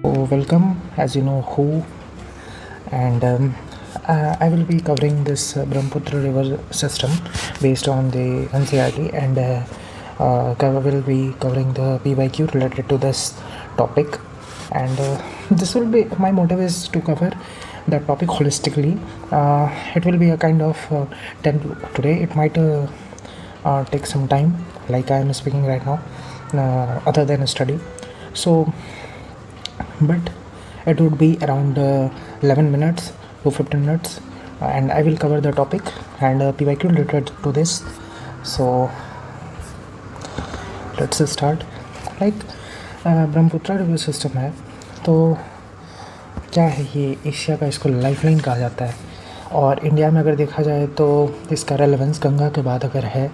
So welcome, as you know who, and I will be covering this Brahmaputra river system based on the NCERT, and will be covering the PYQ related to this topic. And this will be my motive is to cover that topic holistically. It will be a kind of 10 today. It might take some time, like I am speaking right now, other than a study. So but it would be around 11 minutes to 15 minutes, and I will cover the topic and PYQ related to this. So let's start. Like Brahmaputra river system है, तो क्या है ये Asia का, इसको lifeline कहा जाता है। और इंडिया में अगर देखा जाए तो इसका रेलेवेंस गंगा के बाद अगर है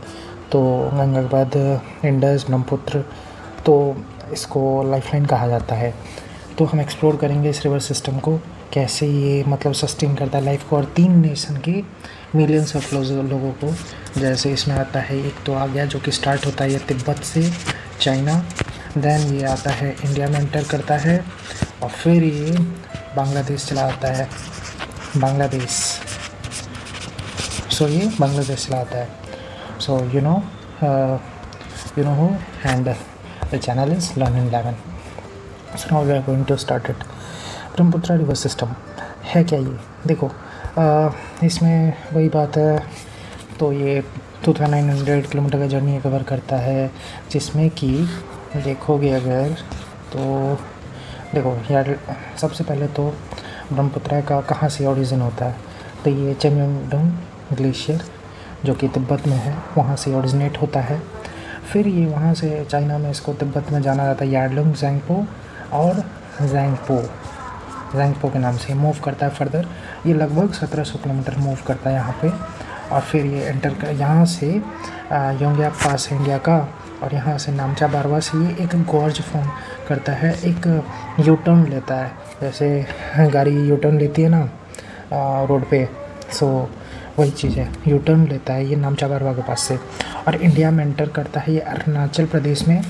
तो गंगा के बाद इंडस, ब्रह्मपुत्र, तो इसको लाइफलाइन कहा जाता है। तो हम एक्सप्लोर करेंगे इस रिवर सिस्टम को, कैसे ये मतलब सस्टेन करता है लाइफ को, और 3 नेशन के मिलियंस ऑफ लोगों को। जैसे इसमें आता है, एक तो आ गया जो कि स्टार्ट होता है ये तिब्बत से, चाइना, देन ये आता है इंडिया में एंटर करता है, और फिर ये बांग्लादेश चला आता है, बांग्लादेश। सो ये बांग्लादेश चला आता है। So you know who, and the channel is learning 11। So now we are going to start it. Brahmaputra river system है क्या ये? देखो, इसमें वही बात है, तो ये 2900 किलोमीटर का जर्नी कवर करता है, जिसमें कि देखोगे अगर तो देखो यार, सबसे पहले तो ब्रह्मपुत्र का कहाँ से ओरिजिन होता है, तो ये चेम्योंगडम ग्लेशियर जो कि तिब्बत में है, वहाँ से ओरिजिनेट होता है। फिर ये वहाँ से चाइना में, इसको तिब्बत में जाना जाता है याडलुंग ज़ेंगपो और ज़ेंगपो के नाम से मूव करता है फर्दर। ये लगभग 1700 किलोमीटर मूव करता है यहाँ पे, और फिर ये एंटर कर यहाँ से योंग्याप पास है इंडिया का, और यहाँ से नामचा बारवा से ये एक गॉर्ज फॉर्म करता है, एक यू टर्न लेता है, जैसे गाड़ी यू टर्न लेती है ना रोड पे, सो वही चीज़ है, यू टर्न लेता है ये नामचा बारवा के पास से, और इंडिया में एंटर करता है ये अरुणाचल प्रदेश में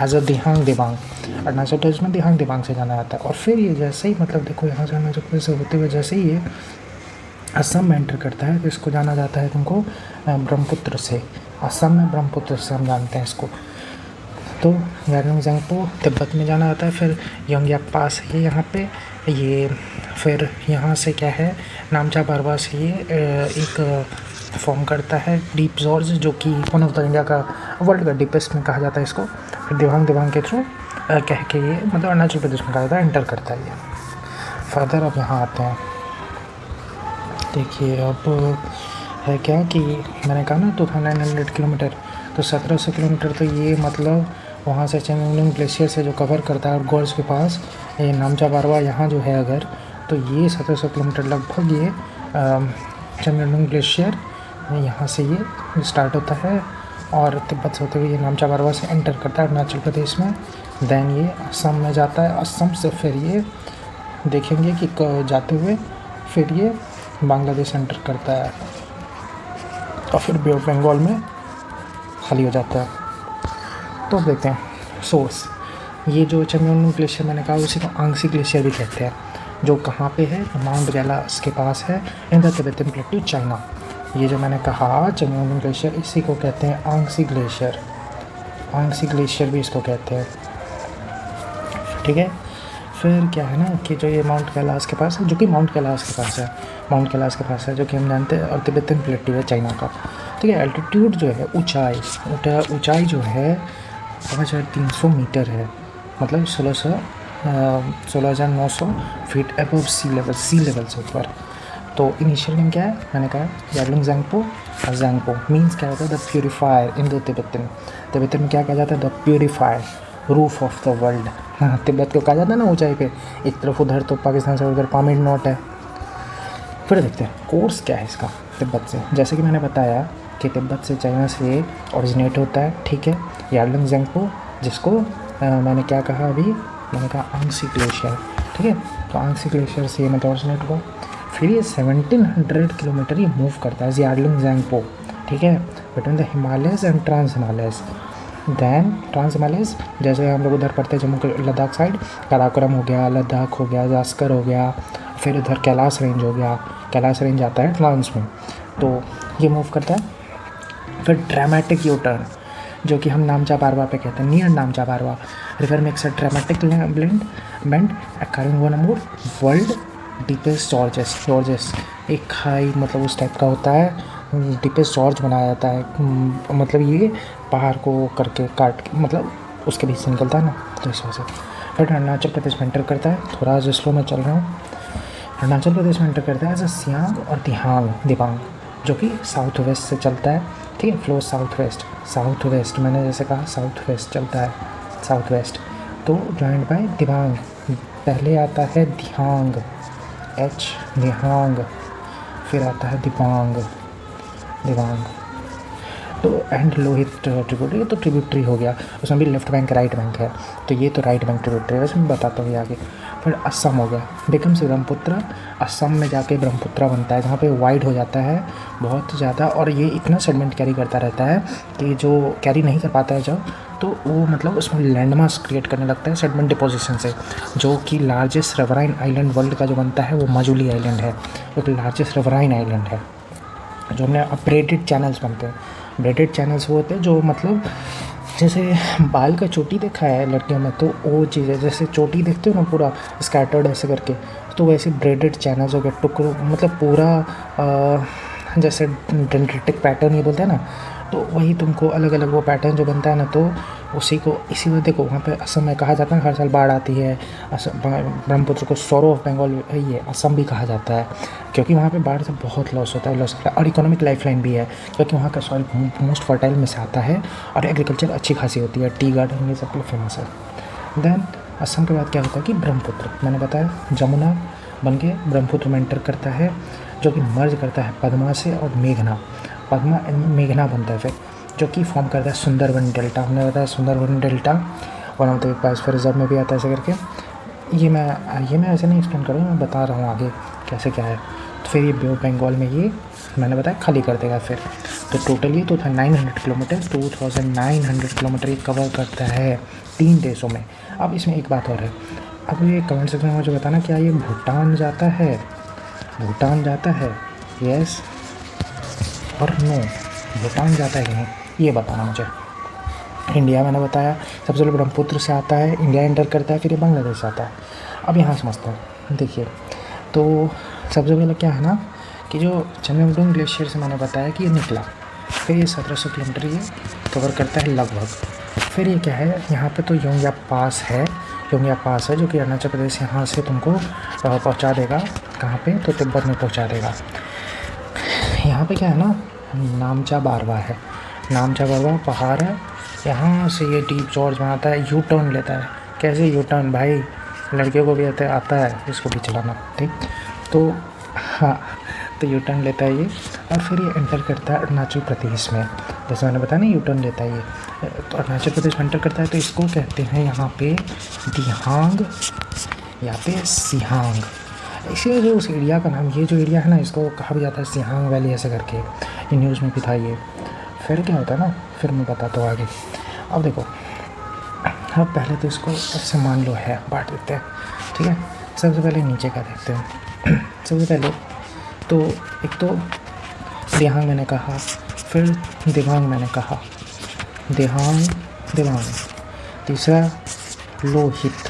एज अ दिहांग दिबांग। अरुणाचल प्रदेश में दिहांग दिबांग से जाना जाता है, और फिर ये जैसे ही मतलब देखो यहाँ से अरुणाचल प्रदेश से होते हुए जैसे ही ये असम में एंटर करता है, तो इसको जाना जाता है तुमको ब्रह्मपुत्र से। असम में ब्रह्मपुत्र से हम जानते हैं इसको। तो याडलुंग ज़ेंगपो तिब्बत में जाना जाता है, फिर योंग्याप पास है यहाँ पे ये, फिर यहाँ से क्या है नामचा बारवा से ये एक फॉर्म करता है डीप जॉर्ज, जो कि वन ऑफ द इंडिया का वर्ल्ड का डीपेस्ट में कहा जाता है इसको। फिर दिबांग के थ्रू कह के ये मतलब अरुणाचल प्रदेश में कहा जाता है, एंटर करता है ये। फर्दर अब यहाँ आते हैं, देखिए अब है क्या कि मैंने कहा ना 2900 किलोमीटर, तो 1700 किलोमीटर तो ये मतलब वहाँ से चेम्योंगडम ग्लेशियर से जो कवर करता है, और गोल्स के पास ये नामचा बारवा यहाँ जो है अगर, तो ये 1700 किलोमीटर लगभग ये चेम्योंगडम ग्लेशियर यहाँ से ये स्टार्ट होता है, और तिब्बत से होते हुए ये नामचा बारवा से एंटर करता है अरुणाचल प्रदेश में, देन ये असम में जाता है, असम से फिर ये देखेंगे कि जाते हुए फिर ये बांग्लादेश एंटर करता है, और फिर बे ऑफ बंगाल में खाली हो जाता है। तो देखते हैं सोर्स, ये जो चेम्योंगडम ग्लेशियर मैंने कहा उसी को आंग्सी ग्लेशियर भी कहते हैं, जो कहाँ पे है, माउंट गैलास के पास है इन द तिब्बतन प्लेटू चाइना। ये जो मैंने कहा चेम्योंगडम ग्लेशियर, इसी को कहते हैं आंग्सी ग्लेशियर, आंग्सी ग्लेशियर भी इसको कहते हैं, ठीक है। फिर क्या है ना कि जो ये माउंट कैलाश के पास है, जो कि माउंट कैलाश के पास है, माउंट कैलाश के पास है, जो कि हम जानते हैं, और तिब्बतन प्लेटू है चाइना का, ठीक है। एल्टीट्यूड जो है, ऊंचाई जो है 5300 मीटर है, मतलब 16,900 फीट अबव सी लेवल से ऊपर। तो इनिशियल नेम क्या है, मैंने कहा याडलुंग ज़ेंगपो, और ज़ेंगपो मीन्स क्या होता है, the purifier in the Tibetan में क्या कहा जाता है, the purifier, roof of the world. हाँ, तिब्बत को कहा जाता है ना ऊंचाई पे, एक तरफ उधर तो पाकिस्तान से उधर पामीर नोट है। फिर देखते हैं कोर्स क्या है इसका तिब्बत से। जैसे कि मैंने बताया कि तिब्बत से चाइना से ओरिजिनेट होता है, ठीक है, याडलुंग ज़ेंगपो, जिसको मैंने क्या कहा अभी, मैंने कहा आंग्सी ग्लेशियर, ठीक है। तो आंग्सी ग्लेशियर से ये मतलब ओरिजिनेट हुआ, फिर ये 1700 किलोमीटर ये मूव करता है याडलुंग ज़ेंगपो, ठीक है, between the Himalayas and trans Himalayas. Then trans Himalayas, जैसे हम लोग उधर पढ़ते हैं जम्मू लद्दाख साइड, काराकोरम हो गया, लद्दाख हो गया, जास्कर हो गया, फिर उधर कैलाश रेंज हो गया, कैलाश रेंज आता है ट्रांस में, तो ये मूव करता है। फिर ड्रामेटिक यू टर्न, जो कि हम नामचा बारवा पे कहते हैं, near Namcha Barwa, river makes a dramatic bend occurring one more world deepest gorges, एक खाई मतलब उस टाइप का होता है, डीपेस्ट जॉर्ज बनाया जाता है, मतलब ये पहाड़ को करके काट के मतलब उसके बीच से निकलता है ना, तो इस वजह से। फिर अरुणाचल प्रदेश में एंटर करता है, थोड़ा जो स्लो में चल रहा हूँ, अरुणाचल प्रदेश में एंटर करता है एज सियांग और दिबांग, जो कि साउथ वेस्ट से चलता है, ठीक है, फ्लो साउथ वेस्ट मैंने जैसे कहा साउथ वेस्ट चलता है, साउथ वेस्ट, तो जॉइंड बाय दिबांग, पहले आता है दिहांग, दिहांग, फिर आता है दिबांग, तो एंड लोहित ट्रिब्यूटरी, तो ट्रिब्यूटरी हो गया, उसमें भी लेफ्ट बैंक राइट बैंक है, तो ये तो राइट बैंक ट्रिब्यूटरी है, वैसे मैं बताता हूँ आगे। फिर असम हो गया, बिकम्स ब्रह्मपुत्र, असम में जाके ब्रह्मपुत्र बनता है, जहाँ पे वाइड हो जाता है बहुत ज़्यादा, और ये इतना सेगमेंट कैरी करता रहता है कि जो कैरी नहीं कर पाता है जब, तो वो मतलब उसमें लैंडमास क्रिएट करने लगता है सेडमेंट डिपोजिशन से, जो कि लार्जेस्ट रिवराइन आइलैंड वर्ल्ड का जो बनता है वो माजुली आइलैंड है, जो कि लार्जेस्ट रिवराइन आइलैंड है, जो हमने ब्रेडेड चैनल्स बनते हैं। ब्रेडेड चैनल्स वो होते हैं जो मतलब जैसे बाल का चोटी देखा है लड़कियों में, तो वो चीज़ है, जैसे चोटी देखते हो ना पूरा स्कैटर्ड ऐसे करके, तो वैसे ब्रेडेड चैनल्स हो गए, टुकड़ों मतलब पूरा जैसे डेंड्रिटिक पैटर्न ये बोलते हैं ना, तो वही तुमको अलग अलग वो पैटर्न जो बनता है ना, तो उसी को इसी वजह देखो वहाँ पे असम में कहा जाता है हर साल बाढ़ आती है, ब्रह्मपुत्र को सौरो ऑफ बंगाल ये असम भी कहा जाता है, क्योंकि वहाँ पे बाढ़ से बहुत लॉस होता है, और इकोनॉमिक लाइफलाइन भी है, क्योंकि वहाँ का सॉइल मोस्ट फर्टाइल में से आता है, और एग्रीकल्चर अच्छी खासी होती है, टी गार्डन ये सब के लिए फेमस है। देन असम के बाद क्या होता है कि ब्रह्मपुत्र, मैंने बताया जमुना बन के ब्रह्मपुत्र में एंटर करता है, जो कि मर्ज करता है पद्मा से, और पद्मा मेघना बनता है फिर, जो कि फॉर्म करता है सुंदरबन डेल्टा, हमने बताया Sundarban delta one of the biosphere reserve में भी आता है ऐसे करके। ये मैं ऐसे नहीं एक्सप्लेन करूँगा, मैं बता रहा हूँ आगे कैसे क्या है। तो फिर ये बे ऑफ बंगाल में ये मैंने बताया खाली कर देगा फिर, तो टोटल ये 2900 किलोमीटर 2900 किलोमीटर ये कवर करता है 3 देशों में। अब इसमें एक बात और है, अब ये कमेंट सेक्शन में मुझे बताना क्या ये भूटान जाता है, यस और नो, भूटान जाता है कि नहीं ये बताना मुझे। इंडिया मैंने बताया सबसे पहले ब्रह्मपुत्र से आता है, इंडिया एंटर करता है, फिर ये बांग्लादेश से आता है। अब यहाँ समझते हैं, देखिए तो सबसे पहले क्या है ना कि जो चंगमडुंग ग्लेशियर से मैंने बताया कि ये निकला, फिर ये 1700 किलोमीटर ये कवर करता है लगभग। फिर ये क्या है, यहाँ पे तो योंगया पास है जो कि अरुणाचल प्रदेश यहाँ से तुमको पहुँचा देगा, कहाँ पे, तो तिब्बत में पहुँचा देगा। यहाँ पे क्या है ना, नामचा बारवा है, नामचा बारवा पहाड़ है, यहाँ से ये डीप जॉर्ज बनाता है, यू टर्न लेता है। कैसे यू टर्न भाई, लड़कियों को भी आता है इसको भी चलाना, ठीक, तो हाँ, तो यू टर्न लेता है ये, और फिर ये एंटर करता है अरुणाचल प्रदेश में, जैसे मैंने बताया ना यू टर्न लेता है ये, तो अरुणाचल प्रदेश में एंटर करता है, तो इसको कहते हैं यहाँ पे दिहांग या पे सिहांग, इसी जो उस एरिया का नाम, ये जो एरिया है ना इसको कहा भी जाता है सिहांग वैली ऐसे करके, ये न्यूज़ में भी था ये। फिर क्या होता है ना, फिर मैं बताता हूँ आगे। अब देखो, अब पहले तो इसको ऐसे मान लो है, बांट देते हैं, ठीक है। सबसे पहले नीचे का देखते हैं। सबसे पहले तो एक तो दिहांग मैंने कहा, फिर दिबांग मैंने कहा, दिहांग, तीसरा लोहित,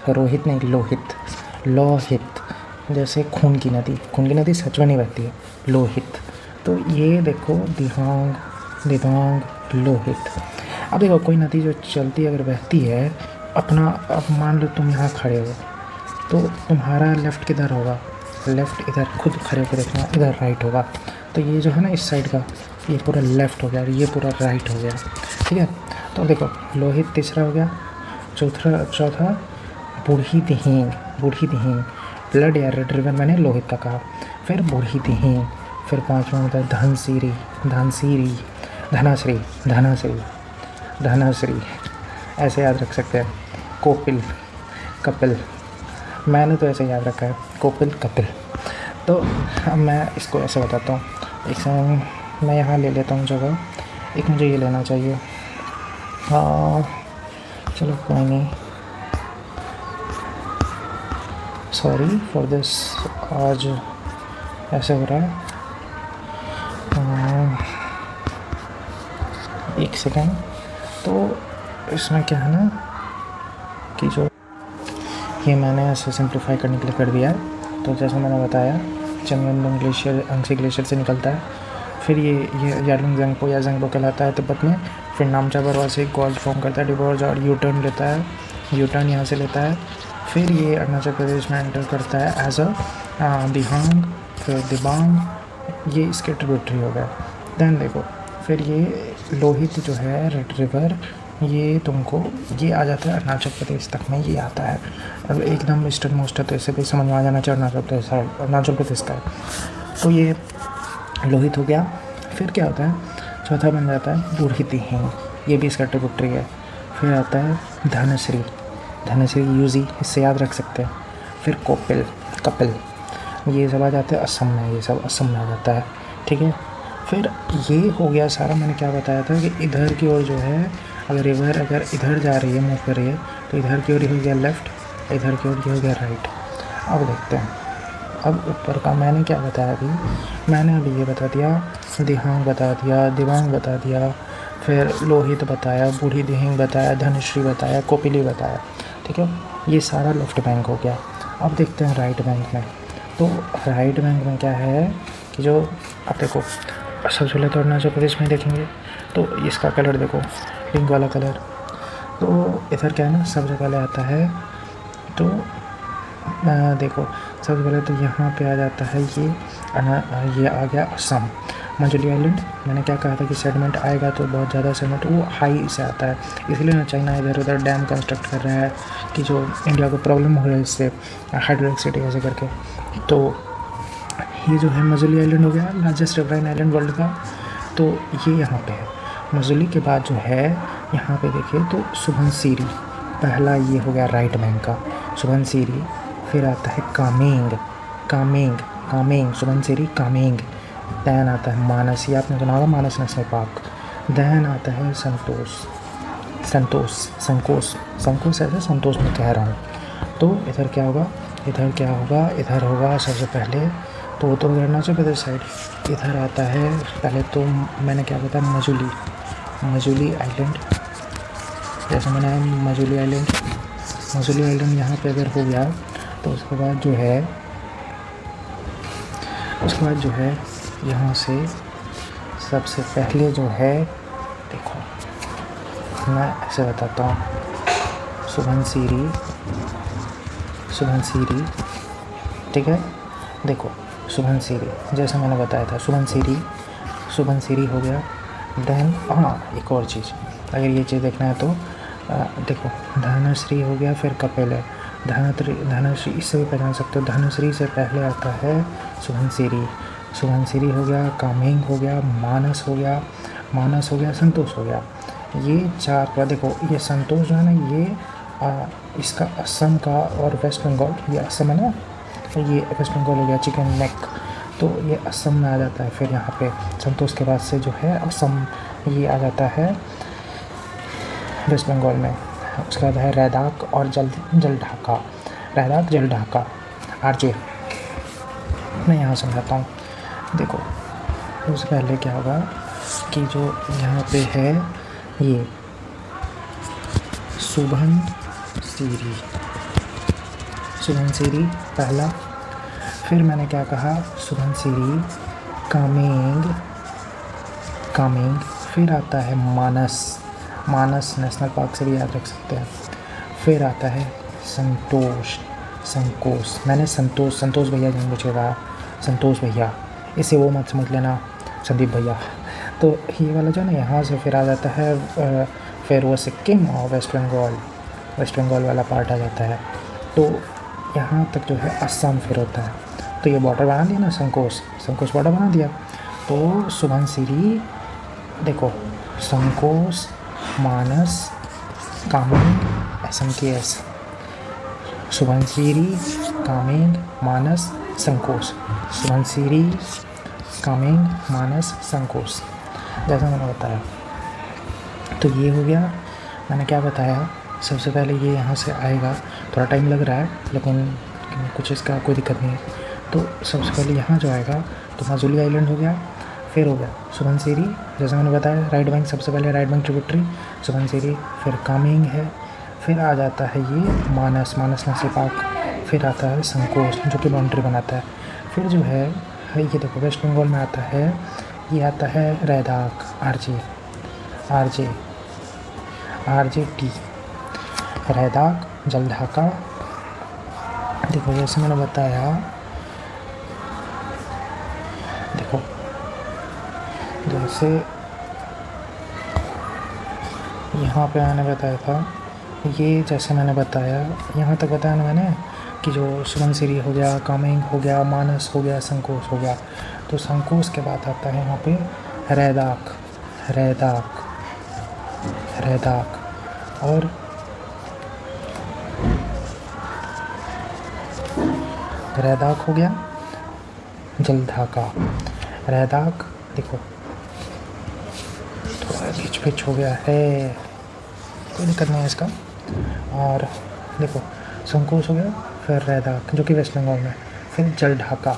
रोहित नहीं लोहित, जैसे खून की नदी सच में नहीं बहती है, लोहित। तो ये देखो दिबांग लोहित। अब देखो कोई नदी जो चलती अगर बहती है अपना, अब मान लो तुम यहाँ खड़े हो तो तुम्हारा लेफ़्ट किधर होगा, लेफ़्ट इधर, खुद खड़े होकर देखना, इधर राइट होगा। तो ये जो है ना इस साइड का ये पूरा लेफ़्ट हो गया, ये पूरा राइट हो गया, ठीक है। तो देखो लोहित तीसरा हो गया, चौथा बूढ़ी दिहिंग, ब्लड या रेड रिवर मैंने लोहित का कहा, फिर बूढ़ी दिहिंग, फिर पांचवा होता है धनाश्री, ऐसे याद रख सकते हैं। कपिल, मैंने तो ऐसे याद रखा है, कपिल। तो अब मैं इसको ऐसे बताता हूँ, एक मैं यहाँ ले लेता हूँ जगह, एक मुझे ये लेना चाहिए। चलो कोई नहीं, सॉरी फॉर दिस, आज ऐसे हो रहा है। एक सेकेंड। तो इसमें क्या है ना कि जो ये मैंने ऐसे सिंप्लीफाई करने के लिए कर दिया है। तो जैसे मैंने बताया, चंगमेदुंग ग्लेशियर अंगसी ग्लेशियर से निकलता है, फिर ये यार्लुंग ज़ेंगपो या ज़ेंगपो कहलाता है तिब्बत में। फिर नामचा बरवा से एक गॉर्ज फॉर्म करता है, डिवॉर्ज, और यू टर्न लेता है, यू टर्न यहाँ से लेता है। फिर ये अरुणाचल प्रदेश में एंटर करता है एज अ दिहांग, फिर दिबांग, ये इसके ट्रिब्यूटरी हो गया। दैन देखो, फिर ये लोहित जो है रेड रिवर, ये तुमको ये आ जाता है अरुणाचल प्रदेश तक में, ये आता है। अब एकदम ईस्टर्न मोस्ट है, तो इससे भी समझ में आ जाना चाहिए अरुणाचल प्रदेश का है। तो ये लोहित हो गया। फिर क्या होता है, चौथा बन जाता है बूढ़ी दिहिंग, ये भी इसका ट्रिब्यूटरी है। फिर आता है धनश्री, धनश्री यूजी, इससे याद रख सकते हैं। फिर कोपिल, कपिल, ये सब आ जाते हैं असम में, ये सब असम में आ जाता है, ठीक है। फिर ये हो गया सारा, मैंने क्या बताया था कि इधर की ओर जो है, अगर रिवर अगर इधर जा रही है, मूव कर रही है, तो इधर की ओर हो गया लेफ़्ट, इधर की ओर हो गया राइट। अब देखते हैं, अब ऊपर का मैंने क्या बताया अभी, मैंने अभी ये बता दिया, दिहांग बता दिया, दिबांग बता दिया, फिर लोहित बताया, बूढ़ी दिहिंग बताया, धनश्री बताया, कोपिली बताया, ठीक है। ये सारा लेफ्ट बैंक हो गया। अब देखते हैं राइट बैंक में। तो राइट बैंक में क्या है कि जो, अब देखो सबसे पहले तो अरुणाचल प्रदेश में देखेंगे, तो इसका कलर देखो, पिंक वाला कलर। तो इधर क्या है ना, सबसे पहले आता है, तो देखो सबसे पहले तो यहाँ पे आ जाता है ये आ गया असम, मजुली आइलैंड। मैंने क्या कहा था कि सेडिमेंट आएगा तो बहुत ज़्यादा सेडिमेंट वो हाई से आता है, इसलिए ना चाइना इधर उधर डैम कंस्ट्रक्ट कर रहा है कि जो इंडिया को प्रॉब्लम हो रहा है इससे, हाइड्रोइलेक्ट्रिसिटी ऐसे करके। तो ये जो है मजुली आइलैंड हो गया, लार्जेस्ट रिवराइन आइलैंड वर्ल्ड का। तो ये यहाँ पे है। मजुली के बाद जो है यहाँ पे देखिए तो सुबनसिरी, पहला ये हो गया राइट बैंक का सुबनसिरी। फिर आता है कामेंग, कामेंग सुबनसिरी कामेंग। दैन आता है मानस, ये आपने सुना होगा मानस नेशनल पार्क। दैन आता है संकोस ऐसे संतोष में कह रहा हूँ। तो इधर क्या होगा, इधर होगा सबसे पहले तो वो तो अरुणाचल प्रदेश साइड। इधर आता है पहले तो मैंने क्या बताया, मजुली आइलैंड, जैसे मैंने मजुली आइलैंड यहाँ पे अगर हो गया तो उसके बाद जो है यहाँ से सबसे पहले जो है, देखो मैं ऐसे बताता हूँ, सुबनसिरी, ठीक है। देखो सुबनसिरी जैसे मैंने बताया था, सुबनसिरी हो गया। देन हाँ एक और चीज़, अगर ये चीज़ देखना है तो देखो धनश्री हो गया, फिर कपिल है, धनश्री इससे भी पहचान सकते हो। धनश्री से पहले आता है सुबनसिरी हो गया, कामेंग हो गया, मानस हो गया, संतोष हो गया। ये चार का देखो, ये संतोष जो है ना, ये इसका असम का और वेस्ट बंगाल, ये असम है ना, ये वेस्ट बंगाल हो गया, चिकन नेक, तो ये असम में आ जाता है। फिर यहाँ पे संतोष के बाद से जो है असम, ये आ जाता है वेस्ट बंगाल में। उसके बाद है लद्दाख और जलढाका, आरजे। मैं यहाँ समझाता हूँ, देखो उससे पहले क्या होगा कि जो यहाँ पे है ये सुबनसिरी पहला। फिर मैंने क्या कहा, सुबनसिरी, कामेंग। फिर आता है मानस नेशनल पार्क से भी याद रख सकते हैं। फिर आता है संकोस, मैंने संतोष भैया जान बचे कहा, संतोष भैया, इसे वो मत समझ लेना संदीप भैया। तो ये वाला जो है ना, यहाँ से फिर आ जाता है, फिर वो सिक्किम और वेस्ट बंगाल वाला पार्ट आ जाता है। तो यहाँ तक जो है असम फिर होता है। तो ये बॉर्डर बना दिया ना, संकोस बॉर्डर बना दिया। तो सुबनसिरी, देखो संकोस, मानस, कामेंग, SMKS, सुबनसिरी, कामेंग, मानस, संकोस, सुबनसिरी, कामेंग, मानस, संकोस, जैसा मैंने बताया। तो ये हो गया, मैंने क्या बताया, सबसे पहले ये यहाँ से आएगा, थोड़ा टाइम लग रहा है लेकिन कुछ इसका कोई दिक्कत नहीं है। तो सबसे पहले यहाँ जो आएगा तो माजुली आइलैंड हो गया, फिर हो गया सुबनसिरी, जैसे मैंने बताया राइट बैंक, सबसे पहले राइट बैंक ट्रिब्यूटरी सुबनसिरी, फिर कामेंग है, फिर आ जाता है ये मानस नेशनल पार्क, फिर आता है संकोच जो कि बाउंड्री बनाता है, फिर जो है ये देखो वेस्ट बंगाल में आता है, ये आता है रैदाक आरजे टी, रैदाक जलढाका। देखो जैसे मैंने बताया, देखो जैसे यहाँ पे मैंने बताया था, ये जैसे मैंने बताया यहाँ तक बताया ना मैंने कि जो सुबनसिरी हो गया, कामेंग हो गया, मानस हो गया, संकोच हो गया। तो संकोच के बाद आता है यहाँ पे रैदाक और रैदाक हो गया, जलढाका, रैदाक, देखो थोड़ा पिच हो गया है, कोई दिक्कत नहीं है इसका। और देखो संकोच हो गया, फिर रैदाक जो कि वेस्ट बंगाल में, फिर जलढाका,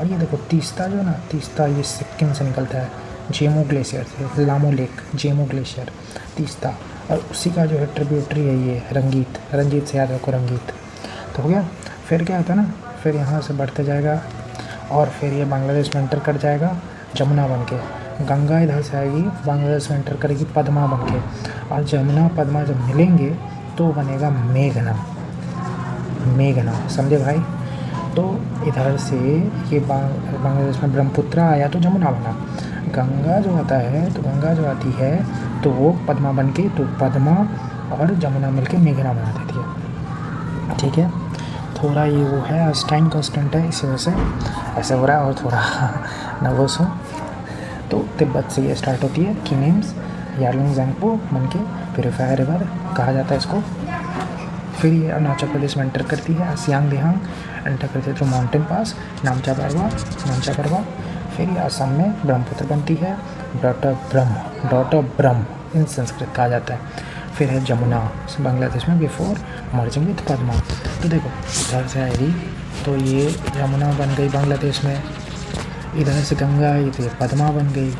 और ये देखो तीस्ता जो ना, तीस्ता ये सिक्किम से निकलता है, जेमो ग्लेशियर से, लामो लेक, जेमो ग्लेशियर, तीस्ता, और उसी का जो है ट्रिब्यूटरी है ये रंजीत से याद रखो, रंगीत। तो हो गया, फिर क्या होता है ना, फिर यहाँ से बढ़ते जाएगा और फिर ये बांग्लादेश में एंटर कर जाएगा जमुना बन के, गंगा इधर से आएगी बांग्लादेश में एंटर करेगी पद्मा बन के, और जमुना पद्मा जब मिलेंगे तो बनेगा मेघना, समझे भाई। तो इधर से ये बांग्लादेश में ब्रह्मपुत्र आया तो जमुना बना, गंगा जो आता है तो गंगा जो आती है तो वो पद्मा बन के, तो पद्मा और जमुना मिलके मेघना बना देती है, ठीक है। थोड़ा ये वो है, आज टाइम कांस्टेंट है, इस वजह से ऐसे हो रहा है और थोड़ा नर्वस हूँ। तो तिब्बत से ये स्टार्ट होती है की नेम्स, यार्लुंग ज़ांगपो बन के प्यूरीफायर रिवर कहा जाता है इसको। फिर ये अरुणाचल प्रदेश में एंटर करती है, सियांग दिहांग एंटर करती है थ्रू माउंटेन पास, नामचा परवा। फिर ये असम में ब्रह्मपुत्र बनती है, डॉटर ब्रह्म इन संस्कृत कहा जाता है। फिर है जमुना बांग्लादेश में बिफोर मर्जिंग विथ पद्मा। तो देखो इधर से आएगी तो ये जमुना बन गई बांग्लादेश में, इधर से गंगा आई तो ये पद्मा बन गई,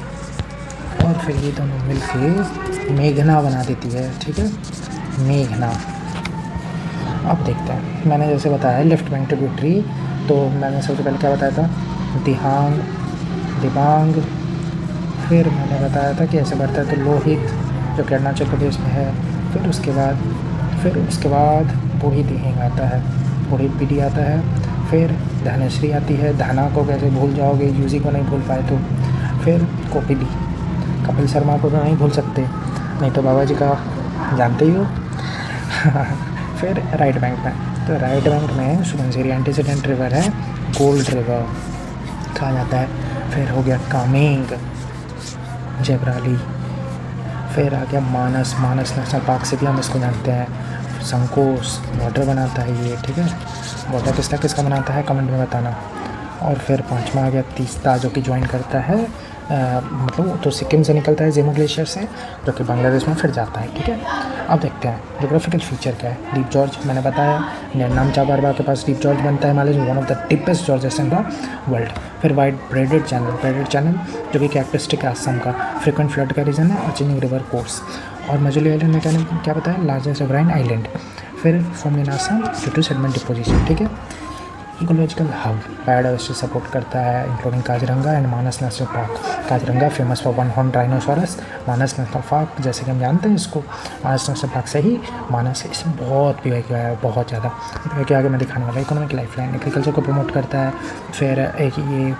और फिर ये दोनों मिलके मेघना बना देती है, ठीक है, मेघना। अब देखते हैं, मैंने जैसे बताया लेफ्ट बैंक ट्रिब्यूटरी, तो मैंने सबसे पहले क्या बताया था, दिबांग, फिर मैंने बताया था कि ऐसे बढ़ता है तो लोहित जो कि अरुणाचल प्रदेश में है, फिर उसके बाद बूढ़ी दिहिंग आता है, बूढ़ी पीढ़ी आता है, फिर धनेश्वरी आती है, धना को कैसे भूल जाओगे, यूजी को नहीं भूल पाए तो, फिर कोपिली, कपिल शर्मा को तो नहीं भूल सकते, नहीं तो बाबा जी का जानते ही हो। फिर राइट बैंक में, तो राइट बैंक में सुबनसिरी एंटीसीडेंट रिवर है, गोल्ड रिवर कहा जाता है। फिर हो गया कामेंग, जयप्रयाली, फिर आ गया मानस नेशनल पार्क से भी हम इसको जानते हैं, संकोच वाटर बनाता है ये, ठीक है, वाटर किसका बनाता है कमेंट में बताना। और फिर पांचवा आ गया तीस्ता जो कि ज्वाइन करता है मतलब तो सिक्किम से निकलता है जेमो ग्लेशियर से, जो कि बांग्लादेश में फिर जाता है, ठीक है। अब देखते हैं जोग्राफिकल फीचर क्या है। डीप जॉर्ज मैंने बताया, नामचा बारवा के पास डीप जॉर्ज बनता है, Himalaya one of the deepest George's in the world. फिर वाइड ब्रेडेड चैनल जो कि कैरेक्टरिस्टिक है असम का, फ्रिक्वेंट फ्लड का रीजन है, और चेंजिंग रिवर कोर्स। और मजुली आइलैंड में क्या बताया, लार्जेस्ट सोवरेन आइलैंड। फिर form in Assam due to sediment deposition, ठीक है। इकोलॉजिकल हब बायोडाइवर्सिटी सपोर्ट करता है including Kaziranga and Manas national park. Kaziranga famous for one horn rhinoceros, Manas national park जैसे कि हम जानते हैं इसको, मानस नेशनल पार्क से ही मानस है, इसमें बहुत भी है, बहुत ज़्यादा के आगे मैं दिखाने वाला। इकोनॉमिक लाइफलाइन एग्रीकल्चर को प्रमोट करता है, फिर एक ये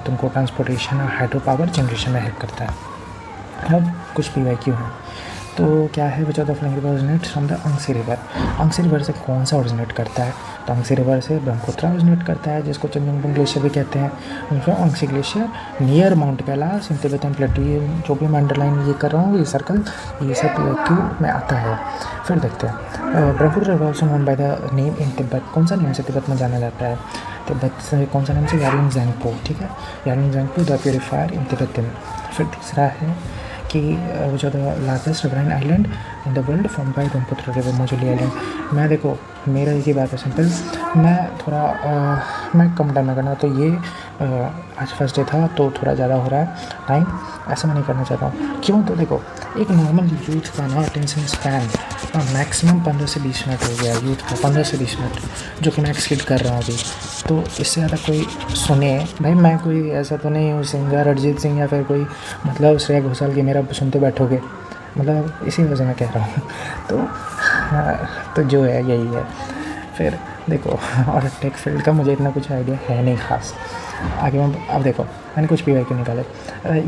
तुमको ट्रांसपोर्टेशन और हाइड्रो पावर जनरेशन में हेल्प करता है। अब कुछ PYQ है, तो क्या है, which of the flank river originate from the Angsi river. Angsi river से कौन सा ओरिजिनेट करता है, तो अंगसी रिवर से ब्रह्मपुत्र ओरिजिनेट करता है, जिसको चंगंगबुंग ग्लेशियर भी कहते हैं। उनका अंगसी ग्लेशियर नियर माउंट कैलाश इन तिब्बतन प्लेटू, ये जो भी मैं अंडरलाइन ये कर रहा हूँ, ये सर्कल, ये सब PYQ में आता है। फिर देखते हैं Brahmaputra river also known by the name in Tibet, कौन सा नेम से तिब्बत में जाना जाता है, तिब्बत से कौन सा नेम से, यार्लुंग ज़ांगपो, ठीक है, Yarlung Tsangpo the purifier in Tibetan. फिर तीसरा है कि which are the largest riverine island in the world from by Brahmaputra river Majuli island. मैं देखो मेरा एक ही बात है सिंपल, मैं थोड़ा मैं कम टाइम में करना, तो ये आज फर्स्ट डे था तो थोड़ा ज़्यादा हो रहा है टाइम, ऐसा मैं नहीं करना चाहता हूँ। क्यों? तो देखो एक नॉर्मल यूथ का ना अटेंशन स्पैन मैक्सिमम 15 से 20 मिनट हो गया यूथ का, 15 से 20 मिनट, जो कि मैं एक्सपेक्ट कर रहा हूँ अभी। तो इससे ज़्यादा कोई सुने भाई, मैं कोई ऐसा तो नहीं हूँ सिंगर अरिजीत सिंह या फिर कोई मतलब श्रेया घोषाल की मेरा सुनते बैठोगे, मतलब इसी वजह से मैं कह रहा हूँ। तो जो है यही है। फिर देखो और टेक फील्ड का मुझे इतना कुछ आइडिया है नहीं खास। आगे मैं अब देखो मैंने कुछ PY क्यों निकाले,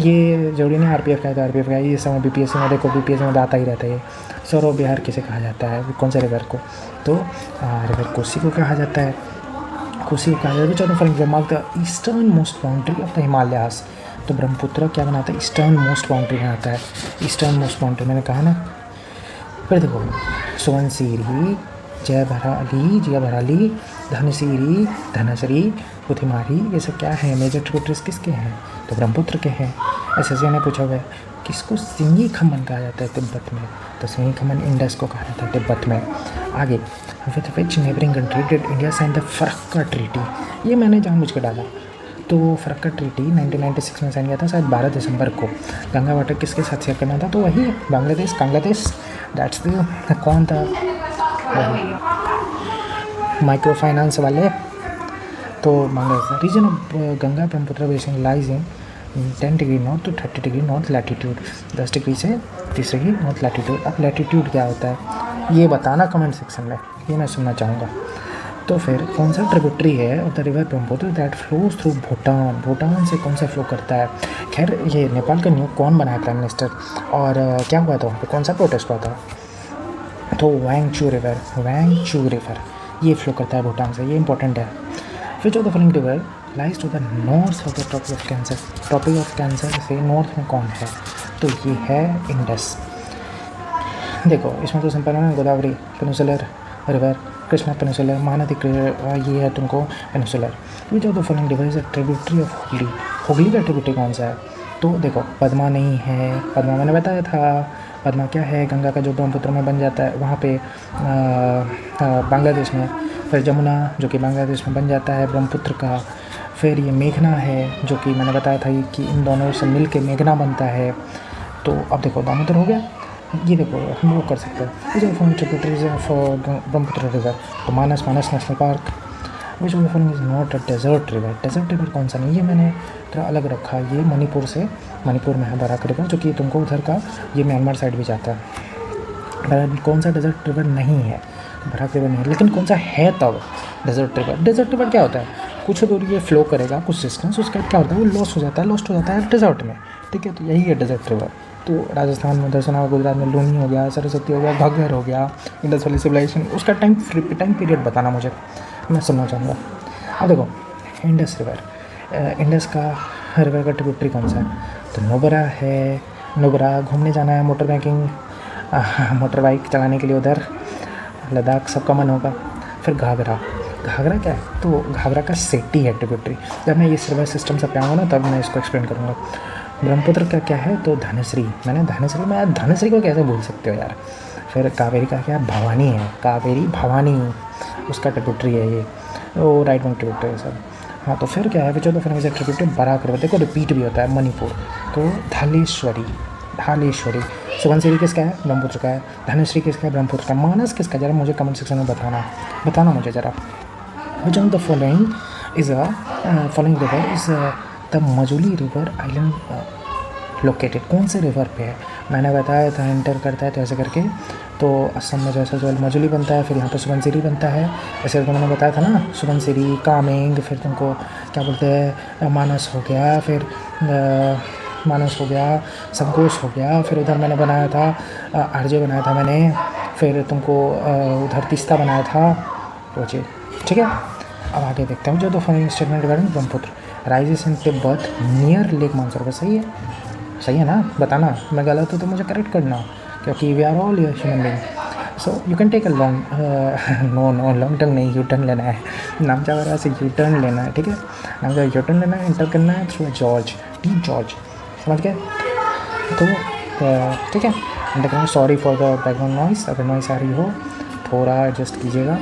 ये जरूरी नहीं RPF का है तो RPF का है, ये समय BPSC में देखो BPSC में आता ही रहता है। सौरव बिहार किसे कहा जाता है, कौन सा रिवर को, तो रिवर कोसी को कहा जाता है, कोसी को कहा जाता है। चौदह for example the eastern most boundary of the Himalayas, तो ब्रह्मपुत्र क्या बनाता है, ईस्टर्न मोस्ट बाउंड्री बनाता है, ईस्टर्न मोस्ट बाउंड्री मैंने कहा ना। फिर देखो सुबनसिरी, जयभराली, धनसिरी, धनसरी, पुथिमारी, ये सब क्या है, मेजर ट्रिब्यूटरीज किसके हैं, तो ब्रह्मपुत्र के हैं। SSC ने पूछा हुआ है किसको सिंगी खमन कहा जाता है तिब्बत में, तो सिंगी खमन इंडस को कहा जाता है तिब्बत में। आगे with which neighbouring country did India sign the Farakka treaty, ये मैंने जानबूझ के डाला। तो फरक्का ट्रीटी 1996 में साइन किया था शायद 12 दिसंबर को। गंगा वाटर किसके साथ शेयर करना था, तो वही बांग्लादेश, दैट्स द कौन था, माइक्रो फाइनेंस वाले। तो Bangladesh region of Ganga Brahmaputra basin lies in 10 degree north to 30 degree north latitude, 10 degree से 30 डिग्री नॉर्थ लैटीट्यूड। अब लैटीट्यूड क्या होता है ये बताना कमेंट सेक्शन में, ये मैं सुनना चाहूँगा। तो फिर कौन सा ट्रिब्यूटरी है of the river Brahmaputra that flows through Bhutan, Bhutan से कौन सा फ्लो करता है। खैर ये नेपाल का न्यू कौन बनाया प्राइम मिनिस्टर, और क्या हुआ था वहाँ पे, कौन सा प्रोटेस्ट हुआ था, तो वांगचू रिवर ये फ्लो करता है भूटान से, ये इंपॉर्टेंट है। Which of the following river lies to the north of the tropic of cancer, tropic of cancer से नॉर्थ में कौन है, तो ये है इंडस। देखो इसमें तो सिंपल है ना, Godavari peninsular river, Krishna peninsular, Mahanadi ये है तुमको peninsular. Which of the following river is a tributary of Hooghly, Hooghly का ट्रिब्यूटरी कौन सा है, तो देखो पद्मा नहीं है, पद्मा मैंने बताया था, पद्मा क्या है, गंगा का जो ब्रह्मपुत्र में बन जाता है वहाँ पे बांग्लादेश में। फिर जमुना जो कि बांग्लादेश में बन जाता है ब्रह्मपुत्र का। फिर ये मेघना है जो कि मैंने बताया था कि इन दोनों से मिल के मेघना बनता है। तो अब देखो दामोदर हो गया, ये देखो हम वो कर सकते हैं। Which of tributaries of Brahmaputra river, तो Manas national park. Which of the is not a desert river कौन सा नहीं, ये मैंने थोड़ा अलग रखा, ये मणिपुर में है बराक रिवर, जो कि तुमको उधर का ये म्यांमार साइड भी जाता है। कौन सा डेजर्ट रिवर नहीं है, बराक रिवर नहीं है, लेकिन कौन सा है तब डेजर्ट रिवर क्या होता है, कुछ दूर ये फ्लो करेगा कुछ डिस्टेंस, उसका क्या होता है वो लॉस्ट हो जाता है डेजर्ट में, ठीक है, तो यही है डेजर्ट रिवर। तो राजस्थान में दर्शना, गुजरात में लूनी हो गया, सरस्वती हो गया, घग्गर हो गया, इंडस वैली सिविलाइजेशन, उसका टाइम पीरियड बताना मुझे, मैं सुनना चाहूँगा। अब देखो इंडस का रिवर का ट्रिब्यूटरी कौन सा है, तो नुब्रा है, नुब्रा घूमने जाना है, मोटर बाइक चलाने के लिए उधर लद्दाख सबका मन होगा। फिर घाघरा क्या है, तो घाघरा का सेटी है ट्रिब्यूटरी। जब मैं ये रिवर सिस्टम से पे आऊँगा ना तब मैं इसको एक्सप्लेन करूँगा। ब्रह्मपुत्र का क्या है, तो धनश्री में धनश्री को कैसे भूल सकते हो यार। फिर कावेरी का क्या, भवानी है, भवानी उसका ट्रिब्यूटरी है ये, वो राइट विंग ट्रिब्यूटरी है सर। हाँ तो फिर क्या है, which of the following is a tributary Barak river, देखो रिपीट भी होता है, मणिपुर, तो धालेश्वरी। सुबनसिरी किसका है, ब्रह्मपुत्र का है। धनश्री किसका है, ब्रह्मपुत्र का। मानस किसका, जरा मुझे कमेंट सेक्शन में बताना मुझे जरा। विच of the following river is the Majuli river island located, कौन से रिवर पे है, मैंने बताया था एंटर करता है तो ऐसे करके, तो असम में जैसा जो मजूली बनता है, फिर यहाँ पे सुबनसिरी बनता है, ऐसे करके मैंने बताया था ना, सुबनसिरी, कामेंग, फिर तुमको क्या बोलते हैं, मानस हो गया, फिर संकोश हो गया, फिर उधर मैंने बनाया था आरजे बनाया था मैंने, फिर तुमको उधर तीस्ता बनाया था, तो जी ठीक है। अब आगे देखते हैं जो the following statement regarding Brahmaputra rises in Tibet near lake Mansarovar, सही है ना, बताना, मैं गलत हूँ तो मुझे करेक्ट करना, क्योंकि we are all human being. So you can take a long turn नहीं, यू टर्न लेना है, नामचावरा से यू टर्न लेना है, ठीक है, नामचावरा यू टर्न लेना है, एंटर करना है थ्रू जॉर्ज, समझ गए। तो ठीक है। And sorry for the background noise, अगर नॉइस आ रही हो थोड़ा एडजस्ट कीजिएगा।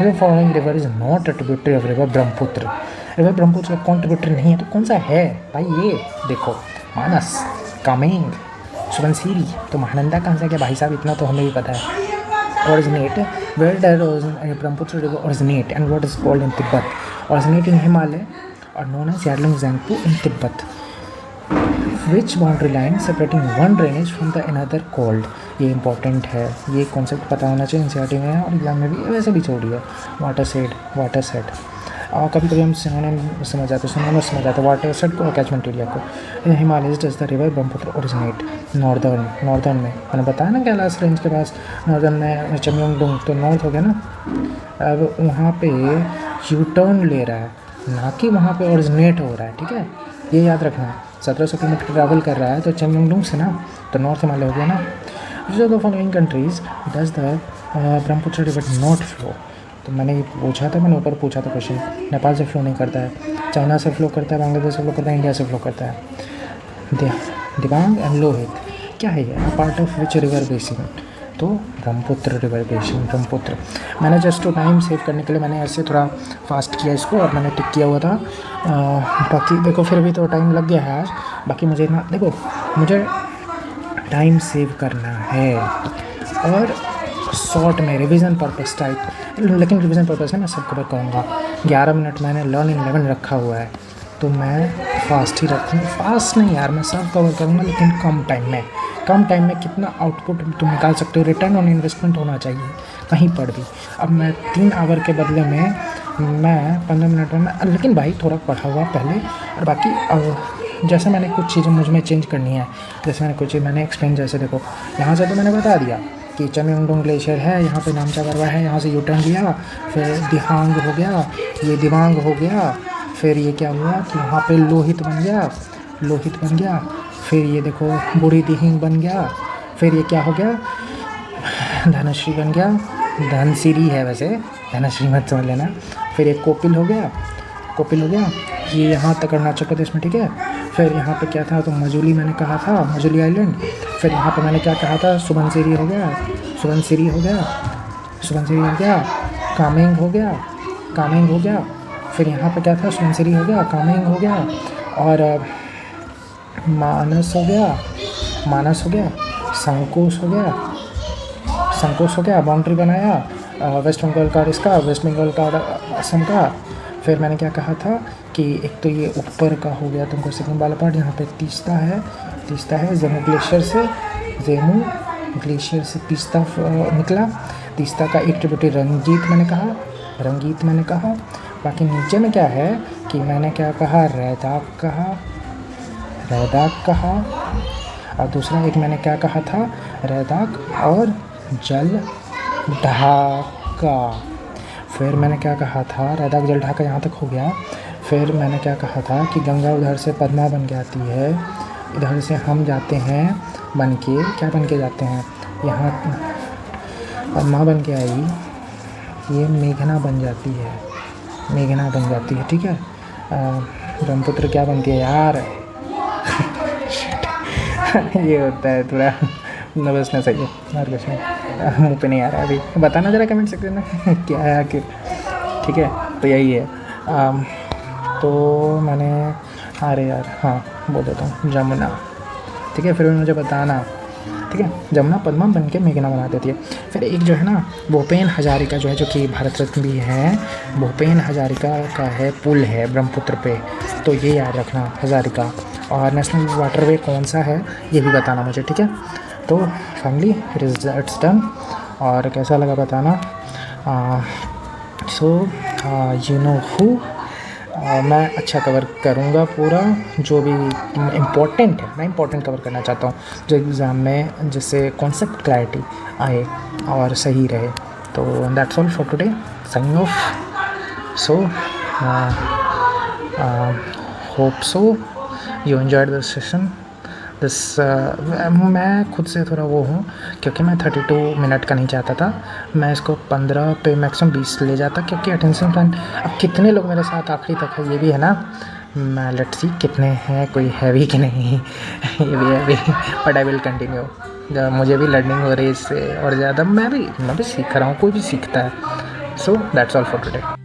The following river is not a tributary of river Brahmaputra. River Brahmaputra का कौन ट्रिब्यूटरी नहीं है तो कौन सा है भाई? ये देखो, मानस, कामेंग, सुबनसिरी। तो महानंदा कहाँ से गया भाई साहब? इतना तो हमें भी पता है। Originate, where does Brahmaputra river originate and what is called in Tibet? Originate in Himalaya or known as Yarlung Zangpu in Tibet. Which boundary line separating one drainage from the another called? ये important है, ये concept पता होना चाहिए। NCERT में है और exam में भी वैसे भी छोड़ी है। वाटर सेट और कभी कभी हम सिनोनिम समझ जाते हैं वाटर सेट को, कैचमेंट एरिया को। Himalaya does the river Brahmaputra originate northern में। मैंने बताया ना कैलाश रेंज के पास नॉर्दर्न में चमयंगडुंग, तो नॉर्थ हो गया ना। अब वहाँ पे यू टर्न ले रहा है, ना कि वहाँ पे ओरिजिनेट हो रहा है, ठीक है, ये याद रखना। 1700 किलोमीटर ट्रैवल कर रहा है तो चमयंगडुंग से ना, तो नॉर्थ हिमालय हो गया ना। The following countries does the Brahmaputra river not flow. तो मैंने ये पूछा था, मैंने ऊपर पूछा था क्वेश्चन। नेपाल से फ्लो नहीं करता है, चाइना से फ्लो करता है, बांग्लादेश से फ्लो करता है, इंडिया से फ्लो करता है। दिबांग एंड लोहित क्या है ये? Part of which river basin? तो ब्रह्मपुत्र रिवर बेसिन, ब्रह्मपुत्र। मैंने जस्ट तो टाइम सेव करने के लिए मैंने ऐसे थोड़ा फास्ट किया इसको और मैंने टिक किया हुआ था। बाकी देखो फिर भी तो टाइम लग गया है आज। बाकी मुझे ना, देखो मुझे टाइम सेव करना है और शॉर्ट में रिवीजन पर्पस टाइप, लेकिन रिवीजन पर्पस में मैं सब कवर करूँगा। 11 मिनट मैंने लर्न इन 11 रखा हुआ है, तो मैं फास्ट ही रखूँगा। फास्ट नहीं यार, मैं सब कवर करूँगा लेकिन कम टाइम में कितना आउटपुट तुम निकाल सकते हो, रिटर्न ऑन इन्वेस्टमेंट होना चाहिए कहीं पर भी। अब मैं 3 आवर के बदले में मैं 15 मिनट में, लेकिन भाई थोड़ा पढ़ा हुआ पहले। और बाकी जैसे मैंने कुछ चीज़ें मुझ में चेंज करनी है, जैसे मैंने कुछ चीज़ मैंने एक्सप्लेन, जैसे देखो यहाँ से तो मैंने बता दिया कि चमयंगडुंग ग्लेशियर है, यहाँ पे नामचा बरवा है, यहाँ से यू टर्न लिया, फिर दिहांग हो गया, ये दिबांग हो गया, फिर ये क्या हुआ कि यहाँ पे लोहित बन गया, फिर ये देखो बूढ़ी दिहिंग बन गया, फिर ये क्या हो गया, धनश्री बन गया, धनसिरी है वैसे, धनश्री मत समझ लेना। फिर एक कोपिल हो गया, ये यहाँ तक अरुणाचल प्रदेश में, ठीक है। फिर यहाँ पे क्या था, तो मजूली मैंने कहा था, मजूली आइलैंड। फिर यहाँ पे मैंने क्या कहा था, सुबनसिरी हो गया, कामेंग हो गया। फिर यहाँ पे क्या था, सुबनसिरी हो गया, कामेंग हो गया, और मानस हो गया, संकोश हो गया, बाउंड्री बनाया वेस्ट बंगाल का और असम का। फिर मैंने क्या कहा था कि एक तो ये ऊपर का हो गया तुमको सिक्किम वाला पार्ट, यहाँ पे तीस्ता है जेमू ग्लेशियर से तीस्ता निकला। तीस्ता का एक ट्रिब्यूटरी रंगीत मैंने कहा। बाकी नीचे में क्या है कि मैंने क्या कहा, रैदाक कहा, और दूसरा एक मैंने क्या कहा था, रैदाक और जल ढाका। फिर मैंने क्या कहा था, रैदाक जल ढाका यहाँ तक हो गया। फिर मैंने क्या कहा था कि गंगा उधर से पद्मा बन के आती है, इधर से हम जाते हैं बन के जाते हैं, यहाँ पद्मा बन के आई, ये मेघना बन जाती है, ठीक है। ब्रह्मपुत्र क्या बनती है यार ये होता है थोड़ा नर्वसनेस है ये, और कुछ नहीं, मुँह पे नहीं आ रहा है अभी। बताना ज़रा कमेंट सेक्शन में क्या है आखिर, ठीक है। तो यही है। तो मैंने, अरे यार हाँ बोल देता हूँ, जमुना, ठीक है। फिर मुझे बताना, ठीक है। जमुना पद्मा बन के मेघना बना देती है। फिर एक जो है ना, भूपेन हजारिका जो है, जो कि भारत रत्न भी है, भूपेन हजारिका का है पुल है ब्रह्मपुत्र पे, तो ये याद रखना, हजारिका। और नेशनल वाटरवे कौन सा है ये भी बताना मुझे, ठीक है। तो फाइनली इट्स डन, और कैसा लगा बताना। सो यू नो हु, मैं अच्छा कवर करूँगा पूरा, जो भी इम्पोर्टेंट है मैं इम्पोर्टेंट कवर करना चाहता हूँ, जो एग्ज़ाम में जिससे कॉन्सेप्ट क्लैरिटी आए और सही रहे। तो that's all for today, signing off. So hope so you enjoyed this session. मैं खुद से थोड़ा वो हूँ, क्योंकि मैं 32 मिनट का नहीं चाहता था, मैं इसको 15 पे मैक्सिमम 20 ले जाता, क्योंकि अटेंशन प्लान, अब कितने लोग मेरे साथ आखिरी तक है ये भी है ना, मैं लेट्स सी कितने हैं, कोई हैवी कि नहीं। ये भी heavy, but I will continue. मुझे भी लर्निंग हो रही है इससे, और ज़्यादा मैं भी सीख रहा हूँ, कोई भी सीखता है। So that's all for today.